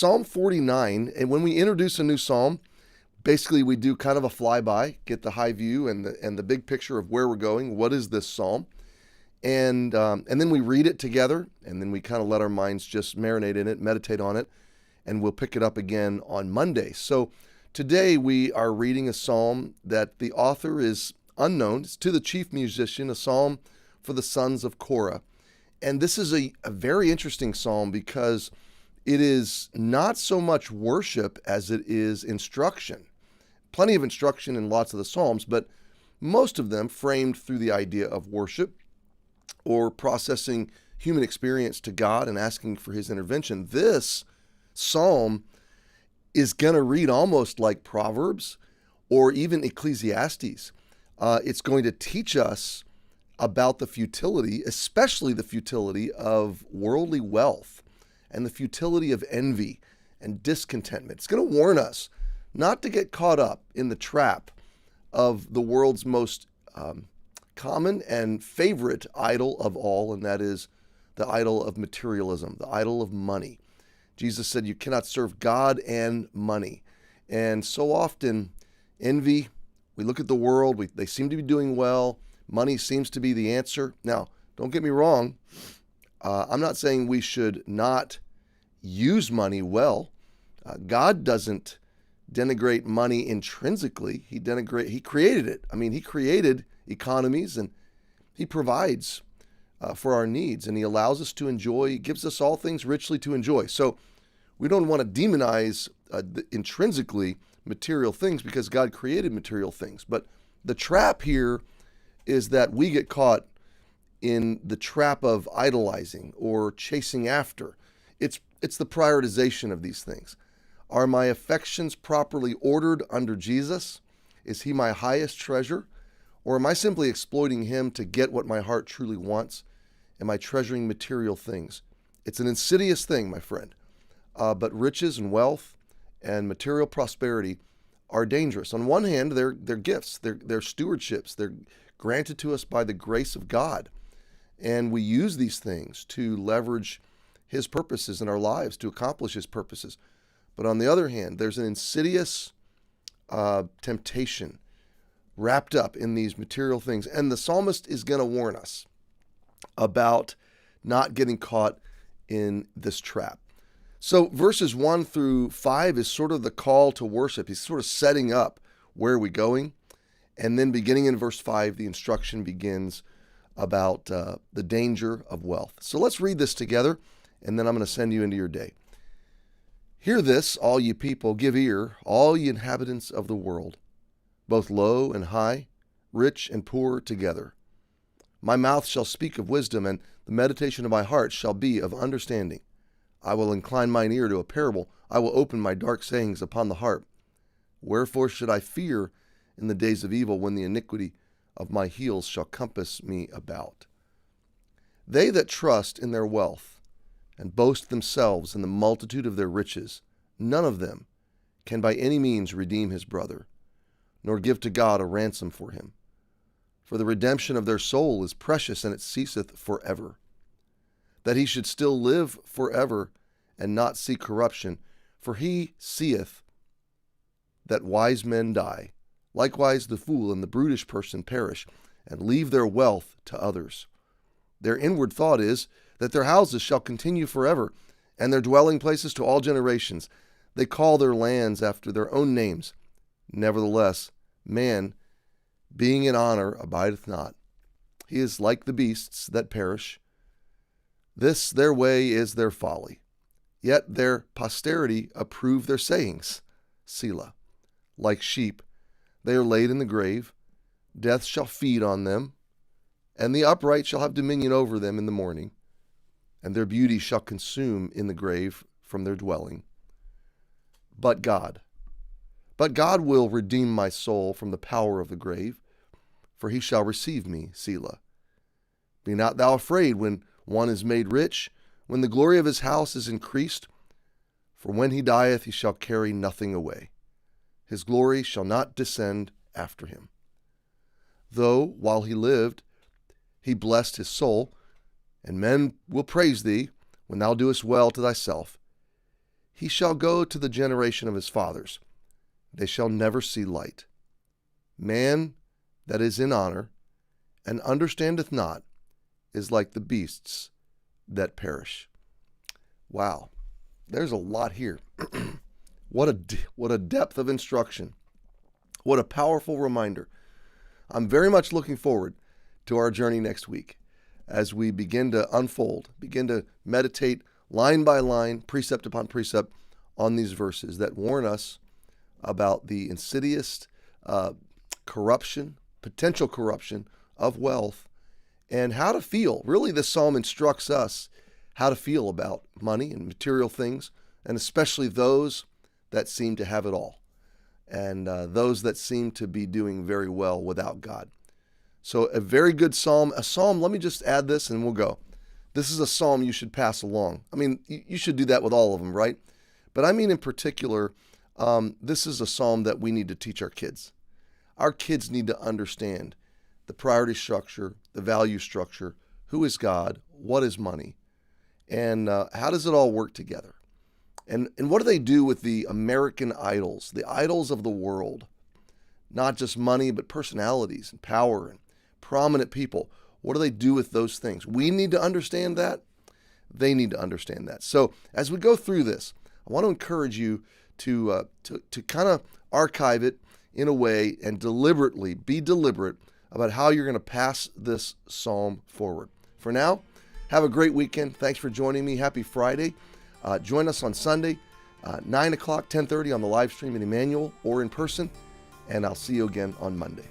Psalm 49, and when we introduce a new psalm, basically we do kind of a flyby, get the high view and the big picture of where we're going. What is this psalm? And then we read it together, and then we kind of let our minds just marinate in it, meditate on it, and we'll pick it up again on Monday. So today we are reading a psalm that the author is unknown. It's to the chief musician, a psalm for the sons of Korah. And this is a very interesting psalm because it is not so much worship as it is instruction. Plenty of instruction in lots of the psalms, but most of them framed through the idea of worship or processing human experience to God and asking for his intervention. This psalm is going to read almost like Proverbs or even Ecclesiastes. It's going to teach us about the futility, especially the futility of worldly wealth and the futility of envy and discontentment. It's going to warn us not to get caught up in the trap of the world's most common and favorite idol of all, and that is the idol of materialism, the idol of money. Jesus said you cannot serve God and money. And so often, envy, we look at the world, they seem to be doing well, money seems to be the answer. Now, don't get me wrong, I'm not saying we should not use money well. God doesn't denigrate money intrinsically. He created it. I mean, he created economies and he provides for our needs, and he allows us to enjoy. He gives us all things richly to enjoy. So we don't want to demonize intrinsically material things because God created material things. But the trap here is that we get caught in the trap of idolizing or chasing after. It's the prioritization of these things. Are my affections properly ordered under Jesus? Is he my highest treasure? Or am I simply exploiting him to get what my heart truly wants? Am I treasuring material things? It's an insidious thing, my friend. But riches and wealth and material prosperity are dangerous. On one hand, they're gifts, they're stewardships, they're granted to us by the grace of God. And we use these things to leverage his purposes in our lives, to accomplish his purposes. But on the other hand, there's an insidious temptation wrapped up in these material things. And the psalmist is going to warn us about not getting caught in this trap. So verses 1 through 5 is sort of the call to worship. He's sort of setting up where are we going. And then beginning in verse 5, the instruction begins about the danger of wealth. So let's read this together, and then I'm going to send you into your day. Hear this, all ye people, give ear, all ye inhabitants of the world, both low and high, rich and poor together. My mouth shall speak of wisdom, and the meditation of my heart shall be of understanding. I will incline mine ear to a parable. I will open my dark sayings upon the harp. Wherefore should I fear in the days of evil, when the iniquity of my heels shall compass me about? They that trust in their wealth and boast themselves in the multitude of their riches, none of them can by any means redeem his brother, nor give to God a ransom for him. For the redemption of their soul is precious, and it ceaseth forever. That he should still live forever and not see corruption, for he seeth that wise men die. Likewise the fool and the brutish person perish, and leave their wealth to others. Their inward thought is that their houses shall continue forever, and their dwelling places to all generations. They call their lands after their own names. Nevertheless, man, being in honor, abideth not. He is like the beasts that perish. This their way is their folly. Yet their posterity approve their sayings. Selah. Like sheep, they are laid in the grave. Death shall feed on them, and the upright shall have dominion over them in the morning, and their beauty shall consume in the grave from their dwelling. But God will redeem my soul from the power of the grave, for he shall receive me, Selah. Be not thou afraid when one is made rich, when the glory of his house is increased, for when he dieth he shall carry nothing away. His glory shall not descend after him. Though, while he lived, he blessed his soul, and men will praise thee when thou doest well to thyself. He shall go to the generation of his fathers. They shall never see light. Man that is in honor and understandeth not is like the beasts that perish. Wow, there's a lot here. What a depth of instruction. What a powerful reminder. I'm very much looking forward to our journey next week as we begin to unfold, begin to meditate line by line, precept upon precept on these verses that warn us about the insidious corruption, potential corruption of wealth, and how to feel. Really, this psalm instructs us how to feel about money and material things, and especially those that seem to have it all, and those that seem to be doing very well without God. So a very good psalm. A psalm, let me just add this and we'll go. This is a psalm you should pass along. I mean, you should do that with all of them, right? But I mean in particular, this is a psalm that we need to teach our kids. Our kids need to understand the priority structure, the value structure, who is God, what is money, and how does it all work together? And what do they do with the American idols, the idols of the world? Not just money, but personalities and power and prominent people. What do they do with those things? We need to understand that. They need to understand that. So as we go through this, I want to encourage you to kind of archive it in a way and be deliberate about how you're going to pass this psalm forward. For now, have a great weekend. Thanks for joining me. Happy Friday. Join us on Sunday, 9 o'clock, 10:30 on the live stream in Emmanuel or in person, and I'll see you again on Monday.